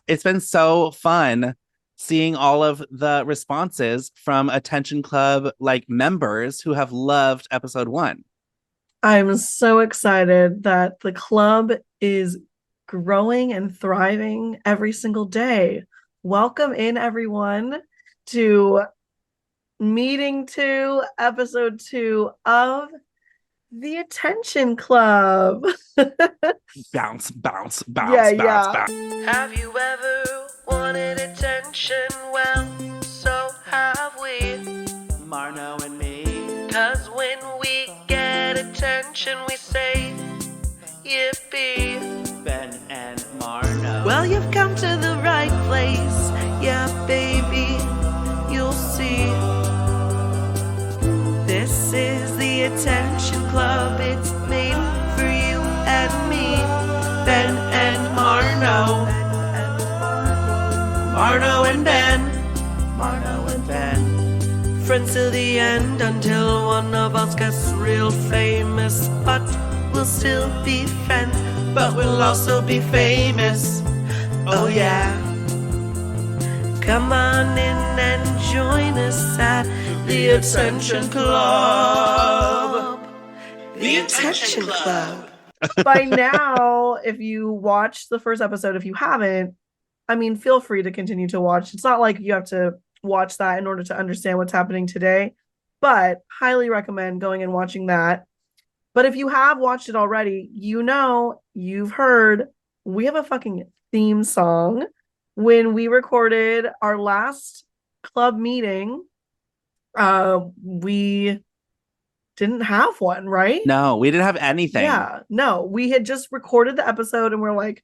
It's been so fun seeing all of the responses from Attention Club like members who have loved episode one. I'm so excited that the club is growing and thriving every single day. Welcome in, everyone, to meeting two, episode two of the Attention Club. Bounce, bounce, Yeah, bounce, bounce, yeah. bounce. Have you ever wanted attention? Well, so have we. Marno and me. Cause when we get attention, we say, yippee. Ben and Marno. Well, you've come to the right place. Yeah, baby, you'll see. This is the Attention Club. It's made for you and me. Ben and Marno. Marno and Ben. Marno and Ben. Friends till the end until one of us gets real famous. But we'll still be friends, but we'll also be famous. Oh yeah. Come on in and join us at the Attention Club. The Attention Club. By now, if you watched the first episode, if you haven't, I mean, feel free to continue to watch. It's not like you have to watch that in order to understand what's happening today, but highly recommend going and watching that. But if you have watched it already, you know, you've heard we have a fucking theme song. When we recorded our last club meeting, we didn't have one, right? No, we didn't have anything. Yeah, no, we had just recorded the episode and we're like,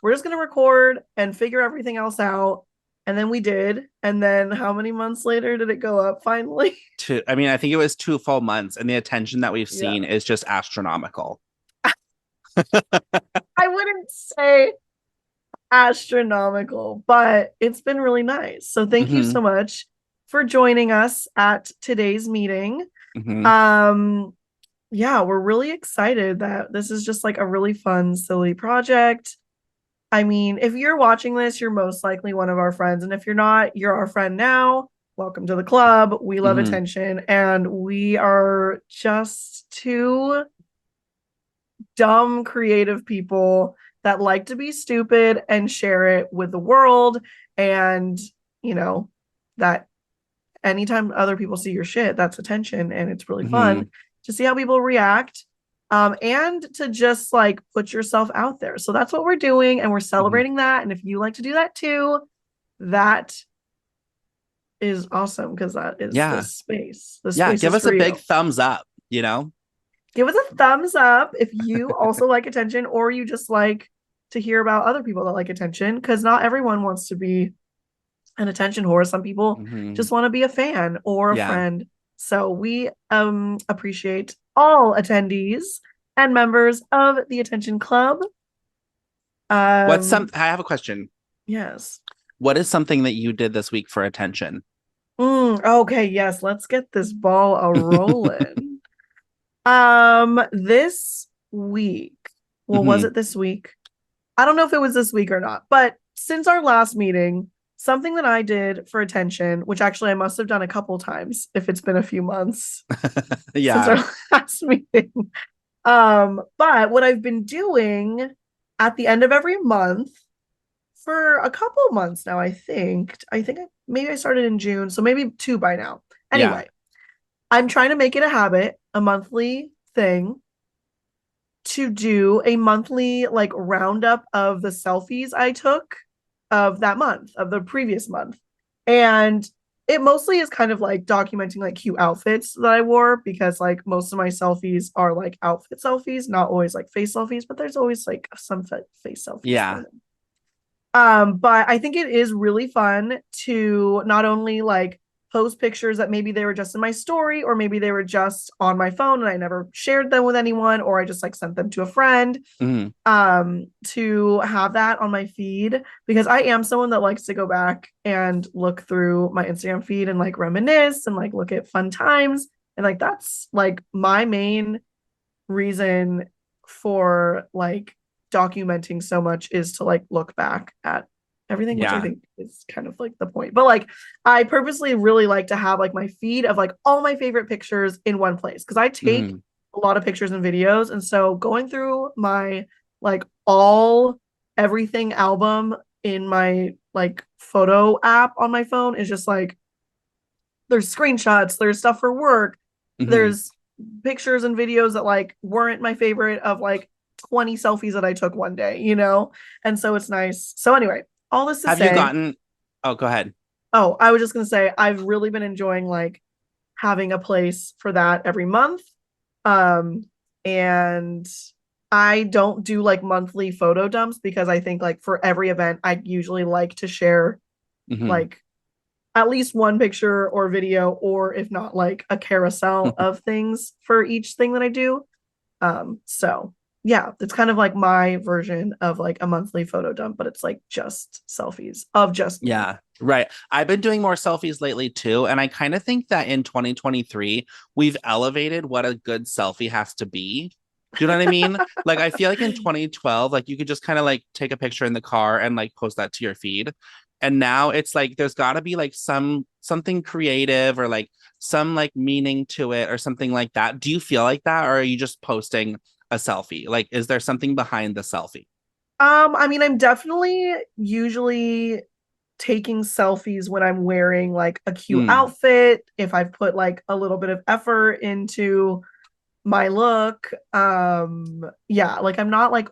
we're just going to record and figure everything else out. And then we did. And then how many months later did it go up finally? I think it was 2 full months, and the attention that we've seen is just astronomical. I wouldn't say astronomical, but it's been really nice. So thank you so much for joining us at today's meeting. Yeah, we're really excited that this is just like a really fun, silly project. I mean, if you're watching this, you're most likely one of our friends. And if you're not, you're our friend now. Welcome to the club. We love attention. And we are just two dumb, creative people that like to be stupid and share it with the world. And, you know, that anytime other people see your shit, that's attention. And it's really fun to see how people react. And to just like put yourself out there. So that's what we're doing, and we're celebrating that. And if you like to do that too, that is awesome, because that is the space. The space give us a big you. thumbs up, you know? Give us a thumbs up if you also like attention, or you just like to hear about other people that like attention, because not everyone wants to be an attention whore. Some people just want to be a fan or a friend. So we appreciate all attendees and members of the Attention Club. I have a question. Yes. What is something that you did this week for attention? Okay, yes. Let's get this ball a-rolling. This week. Well, was it this week? I don't know if it was this week or not, but since our last meeting, something that I did for attention, which actually I must have done a couple times if it's been a few months since our last meeting. But what I've been doing at the end of every month for a couple months now, I think maybe I started in June, so maybe 2 by now. Anyway, I'm trying to make it a habit, a monthly thing, to do a monthly like roundup of the selfies I took of that month, of the previous month. And it mostly is kind of like documenting like cute outfits that I wore, because like most of my selfies are like outfit selfies, not always like face selfies, but there's always like some face selfies. Yeah. But I think it is really fun to not only like post pictures that maybe they were just in my story, or maybe they were just on my phone and I never shared them with anyone, or I just like sent them to a friend, to have that on my feed, because I am someone that likes to go back and look through my Instagram feed and like reminisce and like look at fun times. And like, that's like my main reason for like documenting so much is to like look back at everything, which I Yeah. think is kind of like the point. But like I purposely really like to have like my feed of like all my favorite pictures in one place because I take a lot of pictures and videos. And so going through my like all everything album in my like photo app on my phone is just like there's screenshots, there's stuff for work, there's pictures and videos that like weren't my favorite of like 20 selfies that I took one day, you know? And so it's nice. So anyway, all this to Have say, you gotten, oh, go ahead. oh, I was just gonna say I've really been enjoying like having a place for that every month. And I don't do like monthly photo dumps because I think like for every event I usually like to share like at least one picture or video, or if not like a carousel of things for each thing that I do. So yeah, it's kind of like my version of like a monthly photo dump, but it's like just selfies of just me. Yeah, right. I've been doing more selfies lately too. And I kind of think that in 2023, we've elevated what a good selfie has to be. Do you know what I mean? Like, I feel like in 2012, like you could just kind of like take a picture in the car and like post that to your feed. And now it's like there's got to be like something creative or like some like meaning to it or something like that. Do you feel like that, or are you just posting a selfie? Like, is there something behind the selfie? I mean, I'm definitely usually taking selfies when I'm wearing like a cute outfit, if I've put like a little bit of effort into my look. Yeah, like I'm not like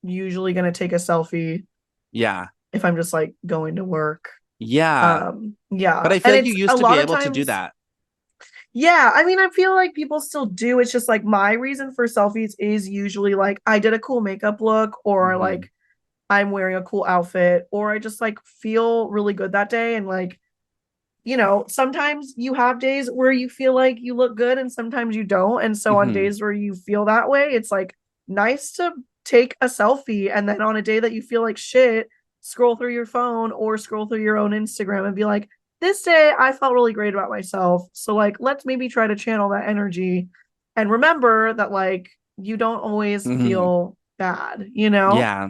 usually gonna take a selfie Yeah. if I'm just like going to work. Yeah. Yeah. But I feel And like you it's used a to be lot of able to do times, that. yeah, I mean, I feel like people still do. It's just like my reason for selfies is usually like I did a cool makeup look, or like I'm wearing a cool outfit, or I just like feel really good that day. And like, you know, sometimes you have days where you feel like you look good and sometimes you don't. And so on days where you feel that way, it's like nice to take a selfie. And then on a day that you feel like shit, scroll through your phone or scroll through your own Instagram and be like, this day I felt really great about myself. So like, let's maybe try to channel that energy and remember that like you don't always feel bad, you know? Yeah.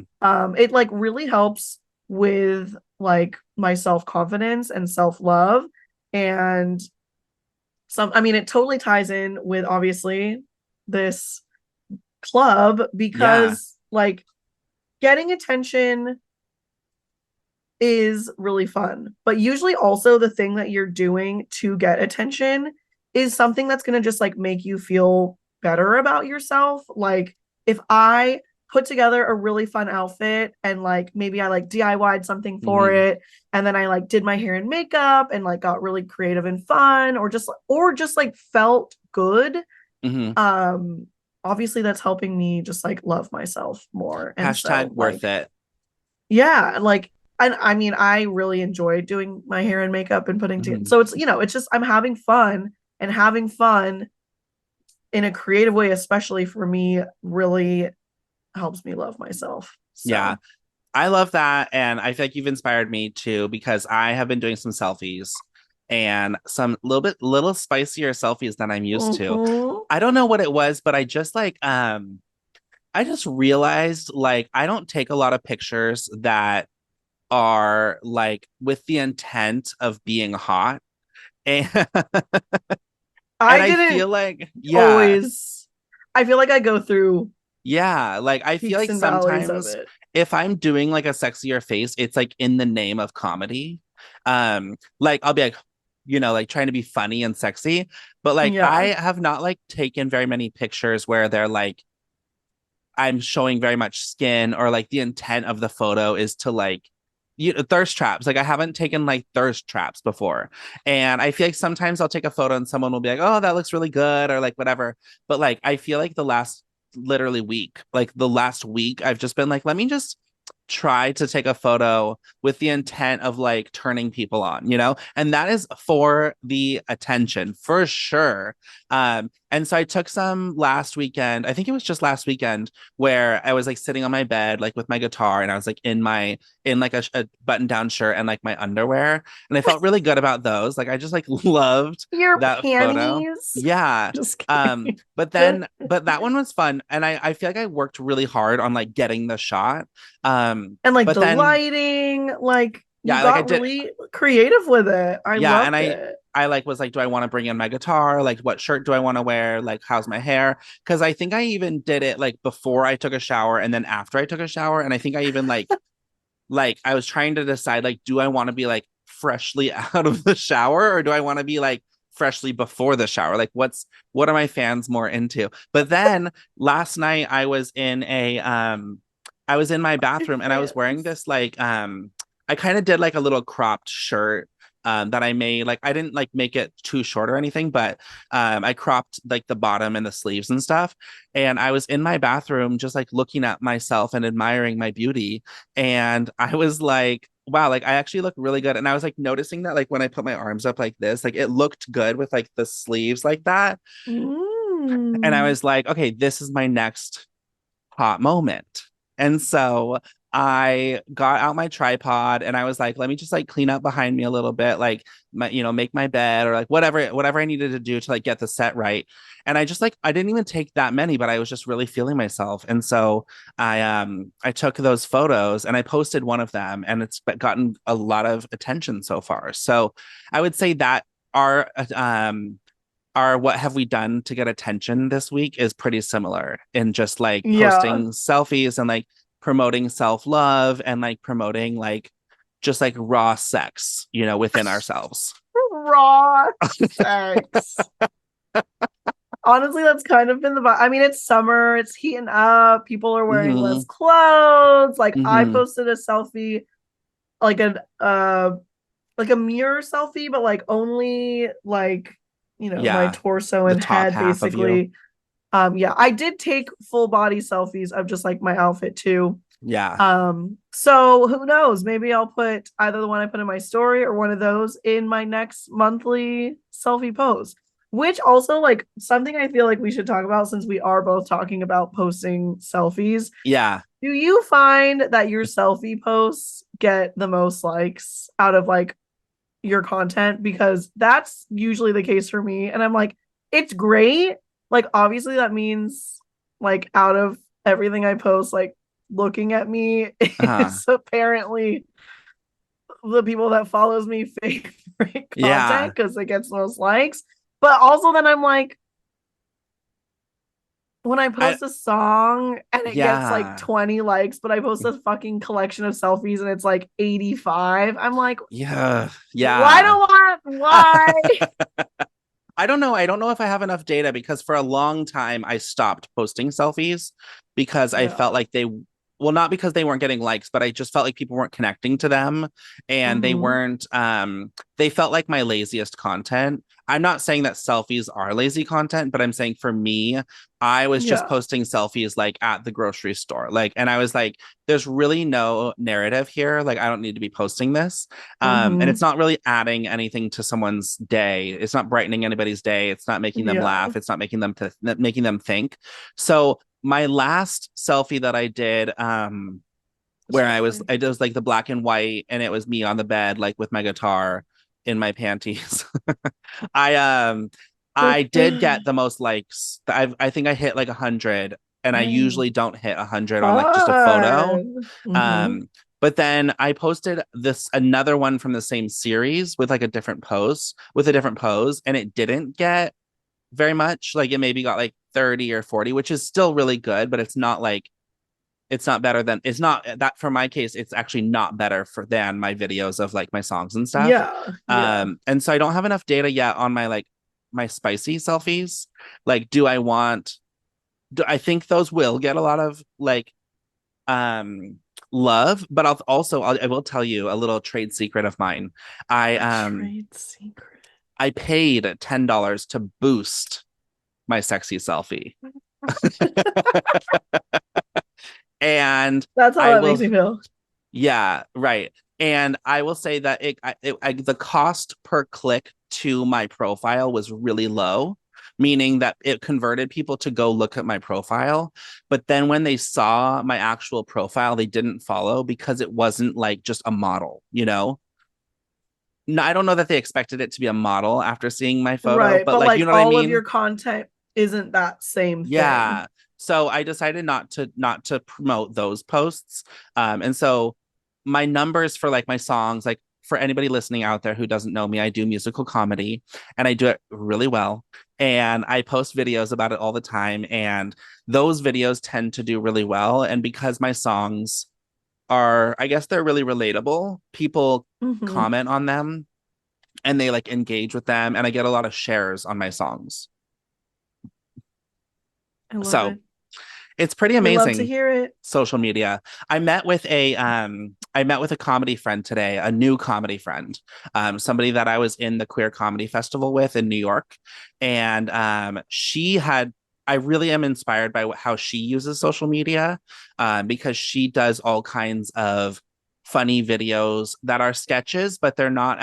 It like really helps with like my self-confidence and self-love. And I mean, it totally ties in with obviously this club Yeah. because like getting attention is really fun. But usually also the thing that you're doing to get attention is something that's going to just like make you feel better about yourself. Like if I put together a really fun outfit and like maybe I like DIY'd something for it, and then I like did my hair and makeup and like got really creative and fun, or just like felt good. Obviously that's helping me just like love myself more. And Hashtag so worth like it. yeah, like and I mean I really enjoy doing my hair and makeup and putting together. So it's, you know, it's just I'm having fun, and having fun in a creative way, especially for me, really helps me love myself. So. Yeah. I love that. And I feel like you've inspired me too, because I have been doing some selfies and some little spicier selfies than I'm used to. I don't know what it was, but I just like I just realized like I don't take a lot of pictures that are like with the intent of being hot. And I and I didn't feel like always I feel like I go through like I feel peaks like and valleys of sometimes it. if I'm doing like a sexier face, it's like in the name of comedy. Like I'll be like, you know, like trying to be funny and sexy, but like I Yeah. have not like taken very many pictures where they're like I'm showing very much skin, or like the intent of the photo is to like thirst traps. Like I haven't taken like thirst traps before. And I feel like sometimes I'll take a photo and someone will be like, oh, that looks really good, or like whatever. But like I feel like the last week, I've just been like, let me just try to take a photo with the intent of like turning people on, you know? And that is for the attention for sure. And so I took some last weekend. I think it was just last weekend where I was like sitting on my bed, like with my guitar, and I was like in like a button down shirt and like my underwear. And I felt really good about those. Like I just like loved Your that photo. panties. Yeah. Just kidding. But that one was fun. And I feel like I worked really hard on like getting the shot. And like But the then lighting, like you yeah, like I got did really creative with it. I yeah, and loved it. I like was like, do I want to bring in my guitar? Like, what shirt do I want to wear? Like, how's my hair? Because I think I even did it like before I took a shower and then after I took a shower. And I think I even like I was trying to decide like, do I want to be like freshly out of the shower or do I want to be like freshly before the shower? Like, what are my fans more into? But then last night I was in my bathroom and I was wearing this like I kind of did like a little cropped shirt that I made. Like I didn't like make it too short or anything, but I cropped like the bottom and the sleeves and stuff. And I was in my bathroom just like looking at myself and admiring my beauty. And I was like, wow, like I actually look really good. And I was like noticing that like when I put my arms up like this, like it looked good with like the sleeves like that. And I Mm. was like, okay, this is my next hot moment. And so I got out my tripod and I was like, let me just like clean up behind me a little bit, like make my bed or like whatever I needed to do to like get the set right. And I just like I didn't even take that many, but I was just really feeling myself. And so I took those photos and I posted one of them and it's gotten a lot of attention so far. So I would say that our what have we done to get attention this week is pretty similar in just like Yeah. posting selfies and like promoting self-love and like promoting like just like raw sex, within ourselves. Raw sex. Honestly, that's kind of been the vibe. I mean, it's summer, it's heating up, people are wearing less Mm-hmm. clothes. Like I Mm-hmm. posted a selfie, like a mirror selfie, but like only like my Yeah. torso The and top head half of you. basically. Yeah, I did take full body selfies of just like my outfit too. Yeah. So who knows? Maybe I'll put either the one I put in my story or one of those in my next monthly selfie post. Which also like something I feel like we should talk about since we are both talking about posting selfies. Yeah. Do you find that your selfie posts get the most likes out of like your content? Because that's usually the case for me. And I'm like, it's great. Like, obviously, that means like out of everything I post, like looking at me Uh-huh. is apparently the people that follows me favorite Yeah. content because it gets the most likes. But also then I'm like, when I I post a song and it gets like yeah. 20 likes, but I post a fucking collection of selfies and it's like 85, I'm like, Yeah. why do Yeah. I why? I don't know. I don't know if I have enough data because for a long time I stopped posting selfies because I Yeah. felt like well, not because they weren't getting likes, but I just felt like people weren't connecting to them and Mm-hmm. they felt like my laziest content. I'm not saying that selfies are lazy content, but I'm saying for me, I was just Yeah. posting selfies like at the grocery store. Like, and I was like, there's really no narrative here. Like, I don't need to be posting this. And Mm-hmm. it's not really adding anything to someone's day. It's not brightening anybody's day. It's not making them Yeah. laugh. It's not making them think. So my last selfie that I did, where I did was like the black and white, and it was me on the bed, like with my guitar in my panties. I I did get the most likes. I think I hit like 100, and I usually don't hit 100 on like just a photo. Fun. Mm-hmm. Um, but then I posted this another one from the same series with like a different pose, and it didn't get very much. Like it maybe got like 30 or 40, which is still really good, but it's not better than it's not that for my case, it's actually not better than my videos of like my songs and stuff. Yeah. Yeah. And so I don't have enough data yet on my spicy selfies. Like, do I think those will get a lot of like love, but I will tell you a little trade secret of mine. I A um trade secret. I paid $10 to boost my sexy selfie. And That's how I that makes will me feel. yeah, right. And I will say that the cost per click to my profile was really low. meaning that it converted people to go look at my profile. But then when they saw my actual profile, they didn't follow because it wasn't like just a model, you know? No, I don't know that they expected it to be a model after seeing my photo, Right. but But like, like you know what I all of mean? your content isn't that same thing. Yeah. So I decided not to promote those posts. And so my numbers for like my songs, like for anybody listening out there who doesn't know me, I do musical comedy and I do it really well. And I post videos about it all the time. And those videos tend to do really well. And because my songs are, I guess they're really relatable, people Mhm. comment on them and they like engage with them. And I get a lot of shares on my songs. I love So it. it's pretty We love to amazing. hear it. Social media. I met with a comedy friend today, a new comedy friend, somebody that I was in the queer comedy festival with in New York. And she had I really am inspired by how she uses social media, because she does all kinds of funny videos that are sketches, but they're not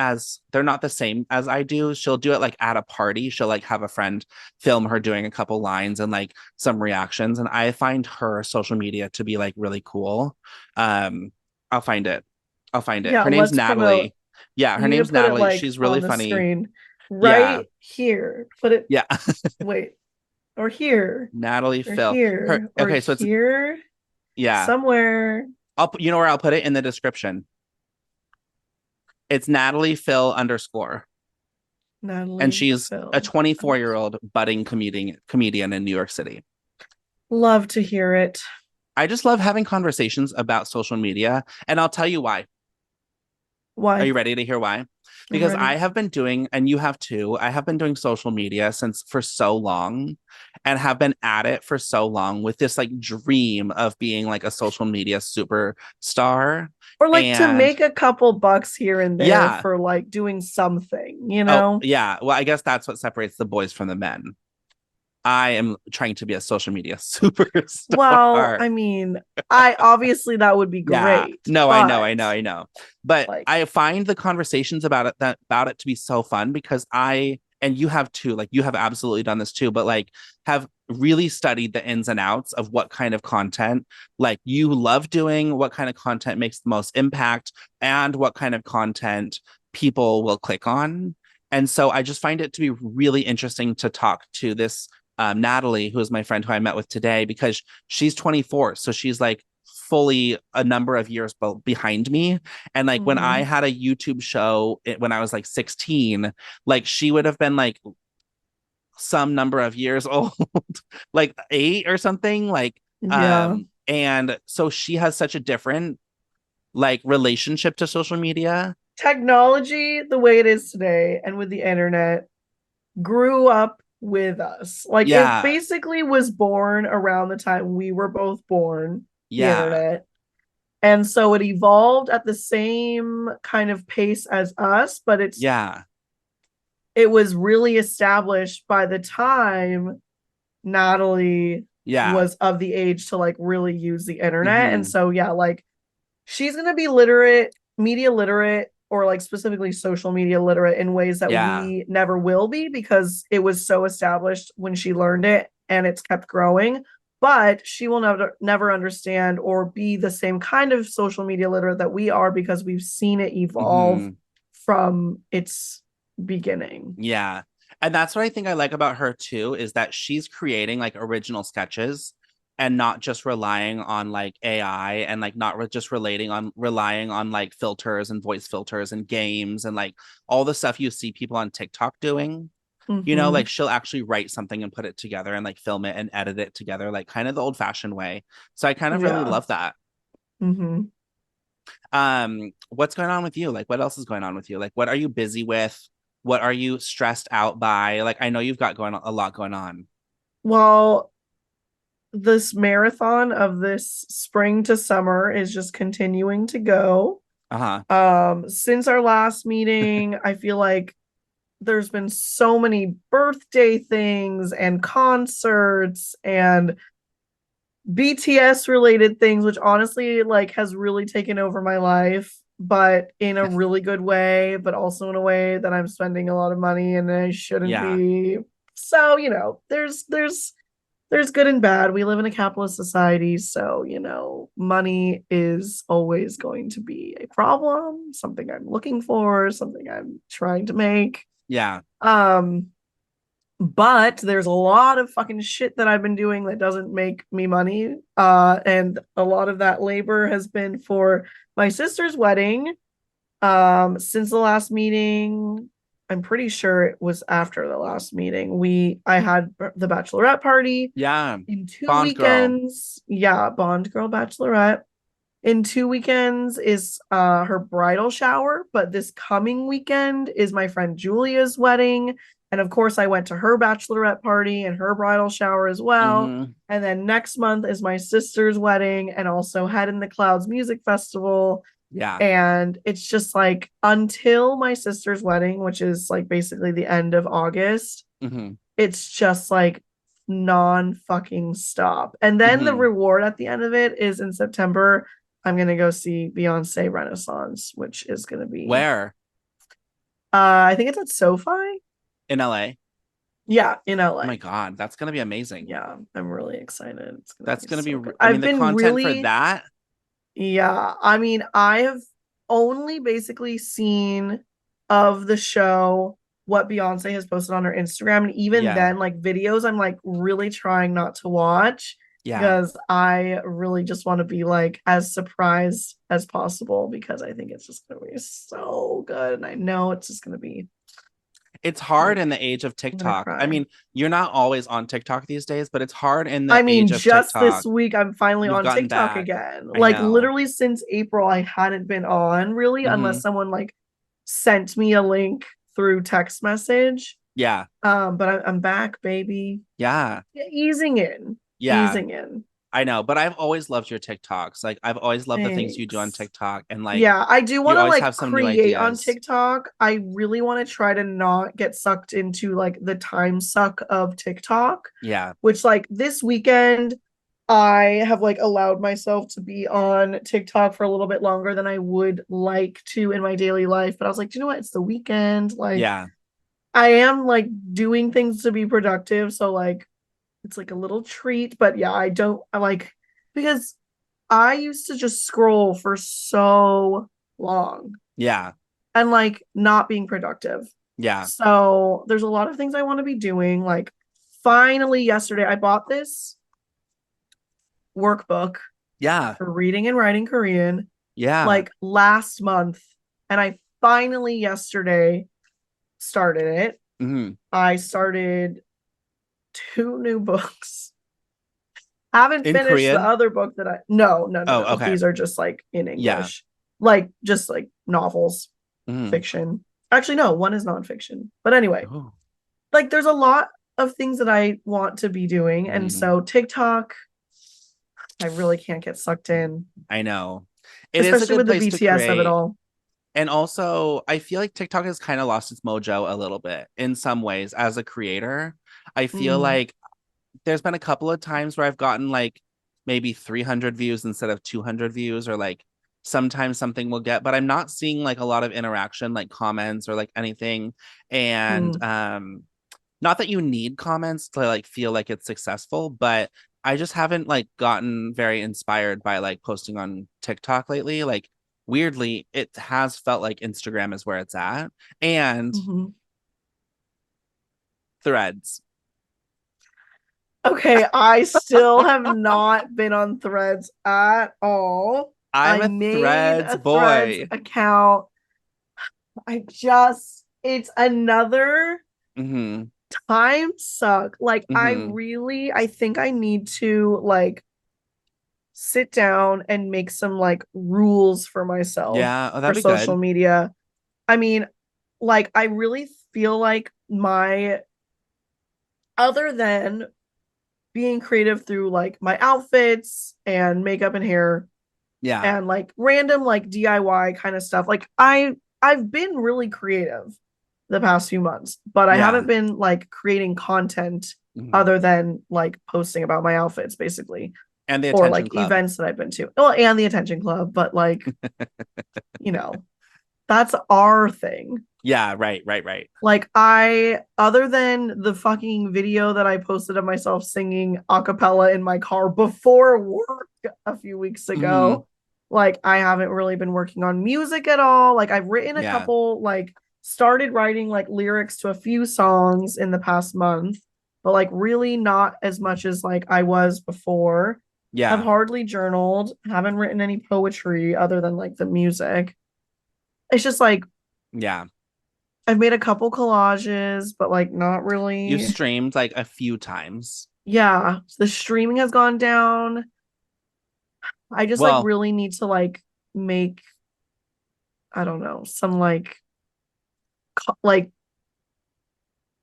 the same as I do. She'll do it like at a party. She'll like have a friend film her doing a couple lines and like some reactions. And I find her social media to be like really cool. Um, I'll find it. I'll find it. Yeah, Her name's let's promote. Natalie. Yeah, You her need to name's put it Natalie. like She's really on the funny. screen Yeah. right here. Put it, Yeah. wait, or here, Natalie or Phil. Her here, or okay, so it's here, yeah. somewhere. You know where I'll put it in the description. It's Natalie Phil underscore. And Natalie she's a Phil. 24-year-old budding comedian in New York City. Love to hear it. I just love having conversations about social media. And I'll tell you why. Are Why? you ready to hear why? I'm Because I ready. have been doing, and you have too, I have been doing social media since for so long and have been at it for so long with this like dream of being like a social media superstar. Or like to And make a couple bucks here and there yeah. for like doing something, you Oh, know? yeah. Well, I guess that's what separates the boys from the men. I am trying to be a social media Well, superstar. I mean, I obviously that would be Yeah. great, No, I know, but I know, I know. But like, I find the conversations about it to be so fun because and you have too, like you have absolutely done this too, but like have really studied the ins and outs of what kind of content like you love doing, what kind of content makes the most impact, and what kind of content people will click on. And so I just find it to be really interesting to talk to this Natalie, who is my friend who I met with today, because she's 24. So she's like fully a number of years behind me. And like when I mhm. had a YouTube show when I was like 16, like she would have been like some number of years old, like 8 or something. Like, Yeah. and so she has such a different like relationship to social media. Technology, the way it is today, and with the internet, grew up with us. Like it Yeah. basically was born around the time we were both born, the Yeah. internet. And so it evolved at the same kind of pace as us, but Yeah. it was really established by the time Natalie Yeah. was of the age to like really use the internet. And Hmm. so yeah, like she's gonna be literate, media literate, or like specifically social media literate in ways that Yeah. we never will be because it was so established when she learned it and it's kept growing. But she will never understand or be the same kind of social media literate that we are because we've seen it evolve Hmm. from its beginning. Yeah. And that's what I think I like about her too, is that she's creating like original sketches and not just relying on like AI and like not just relying on like filters and voice filters and games and like all the stuff you see people on TikTok doing. You know, Mm-hmm. like she'll actually write something and put it together and like film it and edit it together, like kind of the old fashioned way. So I kind of really Yeah. love that. Mm-hmm. What's going on with you? Like, what else is going on with you? Like, what are you busy with? What are you stressed out by? Like, I know you've got a lot going on. Well, this marathon of this spring to summer is just continuing to go. Uh-huh. Since our last meeting, I feel like there's been so many birthday things and concerts and BTS related things, which honestly like has really taken over my life, but in a really good way, but also in a way that I'm spending a lot of money and I shouldn't Yeah. be. So, there's good and bad. We live in a capitalist society, so money is always going to be a problem, something I'm looking for, something I'm trying to make. Yeah. But there's a lot of fucking shit that I've been doing that doesn't make me money. And a lot of that labor has been for my sister's wedding. Since the last meeting, I'm pretty sure it was after the last meeting. I had the bachelorette party. Yeah. In 2 Bond girl. weekends. Yeah, Bond girl bachelorette. In 2 weekends is her bridal shower, but this coming weekend is my friend Julia's wedding. And of course, I went to her bachelorette party and her bridal shower as well. Mhm. And then next month is my sister's wedding and also Head in the Clouds Music Festival. Yeah. And it's just like until my sister's wedding, which is like basically the end of August, Mhm. it's just like non-fucking stop. And then the Mhm. reward at the end of it is in September. I'm gonna go see Beyonce Renaissance, which is gonna be Where? I think it's at SoFi. In LA? Yeah, in LA. Oh my God, that's gonna be amazing. Yeah, I'm really excited. That's gonna be. so good. I mean, I've the been content for really, that. yeah. I mean, I have only basically seen of the show what Beyonce has posted on her Instagram, and even Yeah. then, like videos, I'm like really trying not to watch Yeah. because I really just want to be like as surprised as possible because I think it's just gonna be so good, and I know it's just gonna be. It's hard Like, in the age of I'm gonna TikTok. I cry. mean, you're not always on TikTok these days, but it's hard in the I mean, age of just this TikTok. week, I'm finally You've on gotten TikTok back. again. I Like, know. literally since April, I hadn't been on really, unless Mhm. someone like sent me a link through text message. Yeah. But I'm back, baby. Yeah. Easing in. Yeah. Easing in. I know, but I've always loved your TikToks. Like, I've always loved the things you do on Thanks. TikTok, and like, Yeah, I do you want to always like have some new create on ideas. TikTok. I really want to try to not get sucked into like the time suck of TikTok, Yeah. which like this weekend I have like allowed myself to be on TikTok for a little bit longer than I would like to in my daily life. But I was like, do you know what? It's the weekend. Like, Yeah. I am like doing things to be productive. So like it's like a little treat. But yeah, I like because I used to just scroll for so long Yeah. and like not being productive. Yeah. So there's a lot of things I want to be doing. Like finally yesterday, I bought this workbook Yeah. for reading and writing Korean Yeah. like last month. And I finally yesterday started it. Mhm. I started 2 new books. Haven't In finished the Korean? other book that no. Oh, okay. These are just like in Yeah. English. Like just like novels, Mhm. fiction. Actually, no, one is nonfiction. But anyway, Ooh. like there's a lot of things that I want to be doing. And Mhm. so TikTok, I really can't get sucked in. I know. It is a Especially good with the place to BTS of it create. all. And also, I feel like TikTok has kind of lost its mojo a little bit in some ways as a creator. I feel like there's been a couple of times where I've gotten like maybe 300 views instead of 200 views, or like sometimes something will get, but I'm not seeing like a lot of interaction, like comments or like anything. And not that you need comments to like feel like it's successful, but I just haven't like gotten very inspired by like posting on TikTok lately. Like weirdly, it has felt like Instagram is where it's at, and Threads. Okay, I still have not been on Threads at all. I'm I a made Threads a boy. Threads account. It's another Mm-hmm. time suck. Like Mm-hmm. I think I need to like sit down and make some like rules for myself Yeah, oh, for that'd be social good. media. I mean, like I really feel like my other than being creative through like my outfits and makeup and hair Yeah. and like random like DIY kind of stuff. Like I've been really creative the past few months, but I Yeah. haven't been like creating content other than like posting about my outfits basically. And the Or Attention like Club. events that I've been to. Well, and the Attention Club, but like, you know, That's our thing. Yeah, right. Like other than the fucking video that I posted of myself singing a cappella in my car before work a few weeks ago, like I haven't really been working on music at all. Like I've written a couple, like started writing like lyrics to a few songs in the past month, but like really not as much as like I was before. Yeah. I've hardly journaled, haven't written any poetry other than like the music. It's just like, yeah. I've made a couple collages, but like not really. You've streamed like a few times. Yeah, the streaming has gone down. I just like really need to like make, I don't know, some like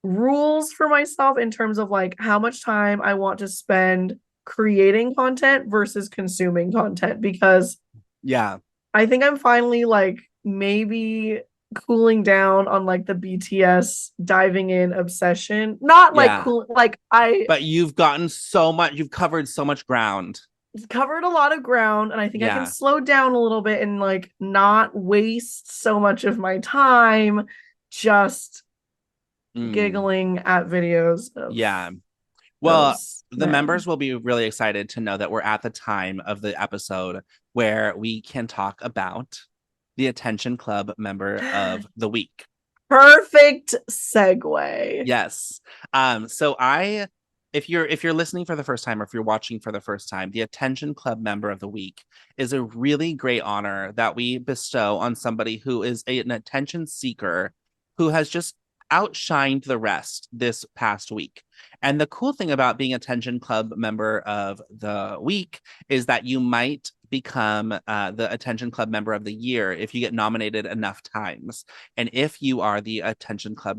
rules for myself in terms of like how much time I want to spend creating content versus consuming content, because I think I'm finally like maybe cooling down on like the BTS diving in obsession. Not like cool, like but you've gotten so much, you've covered so much ground. Covered a lot of ground, and I think I can slow down a little bit and like not waste so much of my time just giggling at videos of well, the members will be really excited to know that we're at the time of the episode where we can talk about the Attention Club member of the week. Perfect segue. Yes. So if you're listening for the first time, or if you're watching for the first time, the Attention Club member of the week is a really great honor that we bestow on somebody who is an attention seeker who has just outshined the rest this past week. And the cool thing about being Attention Club member of the week is that you might become the Attention Club member of the year if you get nominated enough times. And if you are the Attention Club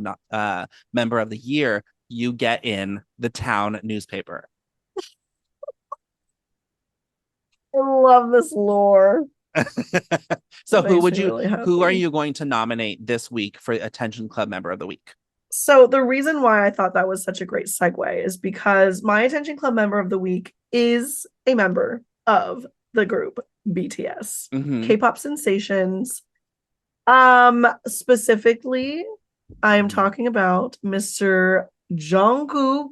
member of the year, you get in the town newspaper. I love this lore. So who are you going to nominate this week for Attention Club member of the week? So the reason why I thought that was such a great segue is because my Attention Club member of the week is a member of the group BTS, K-pop sensations. Specifically, I am talking about Mr. Jungkook,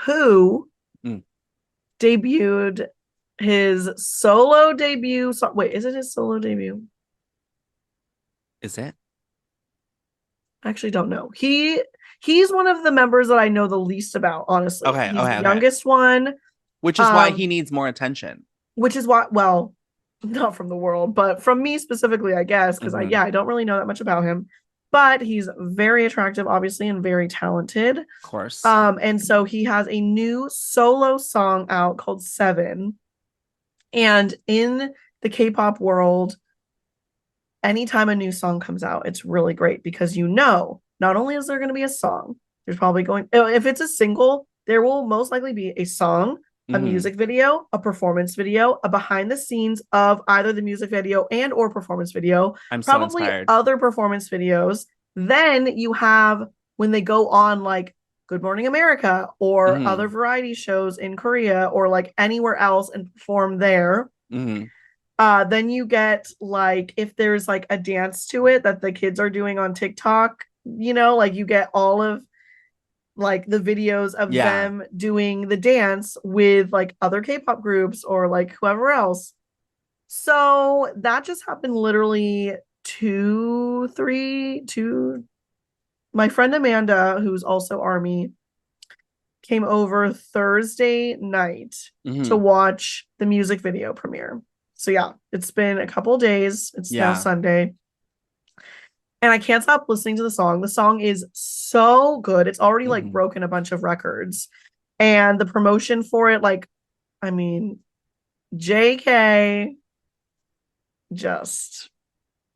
who debuted his solo debut song. Wait, is it his solo debut? Is it? I actually don't know. He's one of the members that I know the least about, honestly. He's the youngest one. Which is why he needs more attention. Which is why, well, not from the world, but from me specifically, I guess, because I don't really know that much about him. But he's very attractive, obviously, and very talented. Of course. And so he has a new solo song out called 7. And in the K-pop world, anytime a new song comes out, it's really great because not only is there going to be a song, there's probably if it's a single, there will most likely be a song, a music video, a performance video, a behind the scenes of either the music video and or performance video. I'm probably so inspired. Other performance videos. Then you have when they go on like Good Morning America or other variety shows in Korea or like anywhere else and perform there. Then you get like if there's like a dance to it that the kids are doing on TikTok, like you get all of like the videos of them doing the dance with like other K-pop groups or like whoever else. So that just happened literally my friend Amanda, who's also ARMY, came over Thursday night to watch the music video premiere. So yeah, it's been a couple days. It's now Sunday. And I can't stop listening to the song. The song is so good. It's already like broken a bunch of records. And the promotion for it, like, I mean, JK just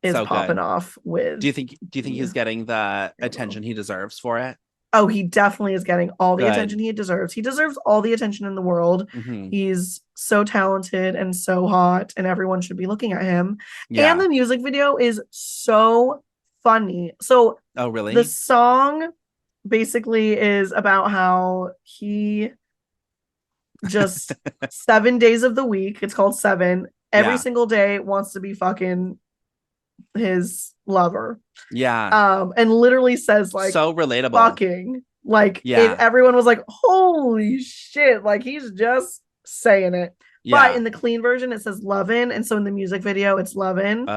is so popping off with. Do you think he's getting the attention he deserves for it? Oh, he definitely is getting all the attention he deserves. He deserves all the attention in the world. He's so talented and so hot, and everyone should be looking at him. And the music video is so funny. So, oh, really? The song basically is about how just 7 days of the week. It's called 7. Every Yeah. single day wants to be fucking his lover. Yeah. And literally says like So relatable. fucking. Like Yeah. everyone was like, holy shit, like he's just saying it. Yeah. But in the clean version, it says lovin', and so in the music video, it's lovin'.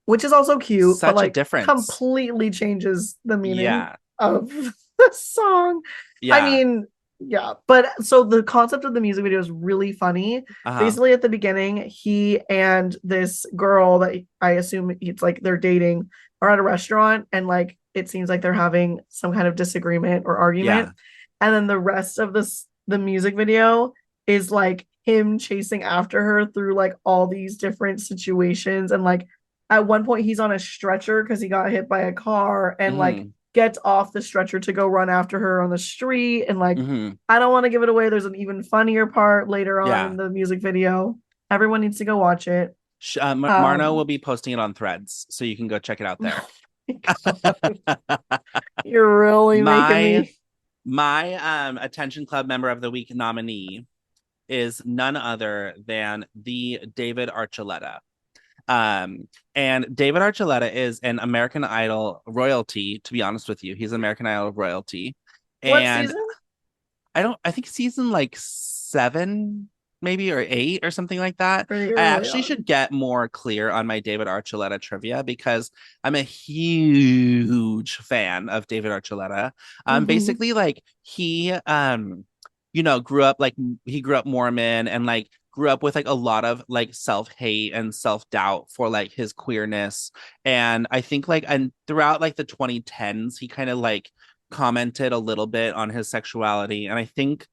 Which is also cute, Such but a like difference. completely changes the meaning Yeah. of the song. Yeah. I mean, yeah, but so the concept of the music video is really funny. Basically, at the beginning, he and this girl that I assume it's like they're dating are at a restaurant, and like it seems like they're having some kind of disagreement or argument. And then the rest of the music video is like him chasing after her through like all these different situations. And like at one point he's on a stretcher because he got hit by a car and like gets off the stretcher to go run after her on the street. And like I don't want to give it away. There's an even funnier part later on in the music video. Everyone needs to go watch it. Marno will be posting it on Threads, so you can go check it out there. You're really making me. My Attention Club Member of the Week nominee is none other than the David Archuleta. And David Archuleta is an American Idol royalty, to be honest with you. He's an American Idol royalty. What And season? I think season like 7 maybe or 8 or something like that. I actually should get more clear on my David Archuleta trivia because I'm a huge fan of David Archuleta. Basically like he grew up Mormon and like grew up with like a lot of like self-hate and self-doubt for like his queerness. And I think like and throughout like the 2010s he kind of like commented a little bit on his sexuality. And I think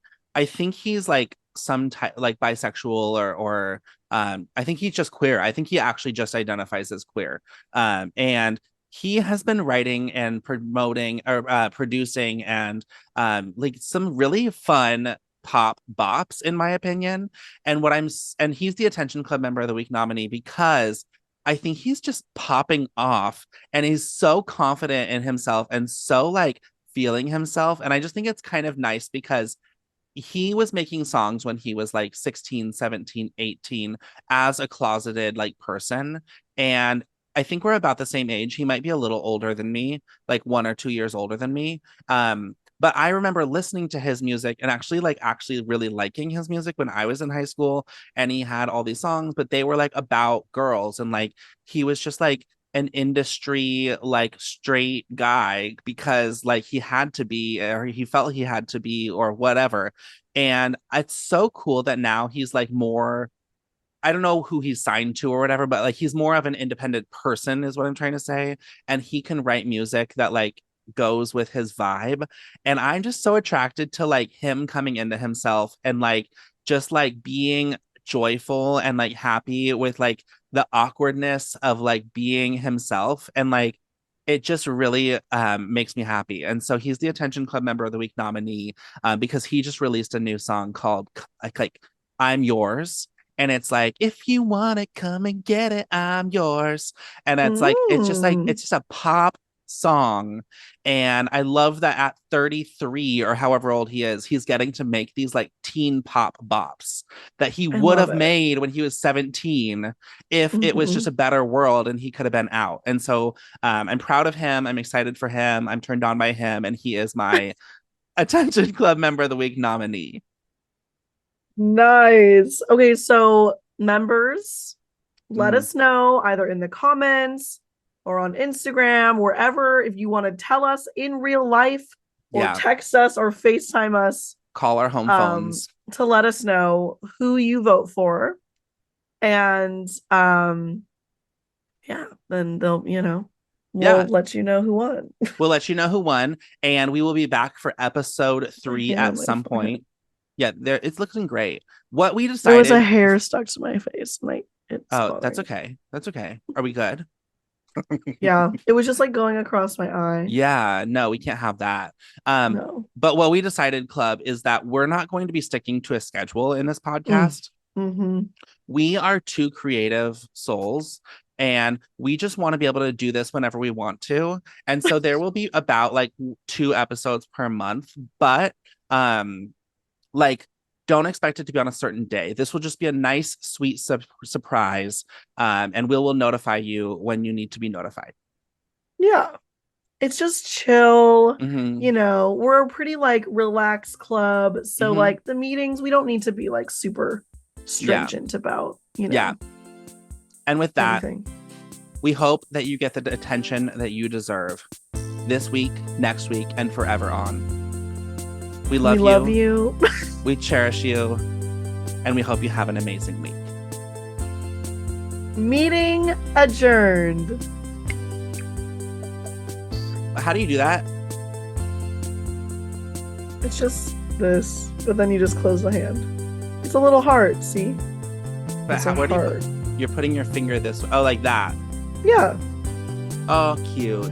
he's like some type like bisexual or I think he's just queer. I think he actually just identifies as queer. And he has been writing and promoting or producing and like some really fun pop bops in my opinion. And he's the Attention Club Member of the Week nominee because I think he's just popping off and he's so confident in himself and so like feeling himself. And I just think it's kind of nice because he was making songs when he was like 16, 17, 18 as a closeted like person. And I think we're about the same age. He might be a little older than me, like 1 or 2 years older than me. But I remember listening to his music and actually really liking his music when I was in high school. And he had all these songs, but they were like about girls. And like he was just like an industry like straight guy because like he had to be or he felt he had to be or whatever. And it's so cool that now he's like more, I don't know who he's signed to or whatever, but like he's more of an independent person is what I'm trying to say. And he can write music that like goes with his vibe. And I'm just so attracted to like him coming into himself and like just like being joyful and like happy with like the awkwardness of like being himself. And like it just really makes me happy. And so he's the Attention Club Member of the Week nominee because he just released a new song called like I'm Yours. And it's like, if you want it, come and get it. I'm yours. And it's like, it's just a pop song. And I love that at 33 or however old he is, he's getting to make these like teen pop bops that he would have made when he was 17 if it was just a better world and he could have been out. And so I'm proud of him. I'm excited for him. I'm turned on by him. And he is my Attention Club Member of the Week nominee. Nice. Okay, so members, let us know either in the comments or on Instagram, wherever, if you want to tell us in real life or text us or FaceTime us. Call our home phones. To let us know who you vote for. And then they'll, we'll let you know who won. We'll let you know who won. And we will be back for episode 3 at some point. Yeah, it's looking great. What we decided. There was a hair stuck to my face. That's okay. That's okay. Are we good? Yeah, it was just like going across my eye. Yeah, no, we can't have that. No. But what we decided, Club, is that we're not going to be sticking to a schedule in this podcast. We are 2 creative souls. And we just want to be able to do this whenever we want to. And so there will be about like 2 episodes per month. But like don't expect it to be on a certain day. This will just be a nice, sweet surprise. And we will notify you when you need to be notified. Yeah. It's just chill. Mhm. You know, we're a pretty like relaxed club. So Mhm. like the meetings, we don't need to be like super stringent about, you know. Yeah. And with that, everything. we hope that you get the attention that you deserve this week, next week, and forever on. We love you. We cherish you. And we hope you have an amazing week. Meeting adjourned. How do you do that? It's just this, but then you just close the hand. It's a little heart, see? But It's a what do heart. you're putting your finger this way? Oh, like that. Yeah. Oh, cute.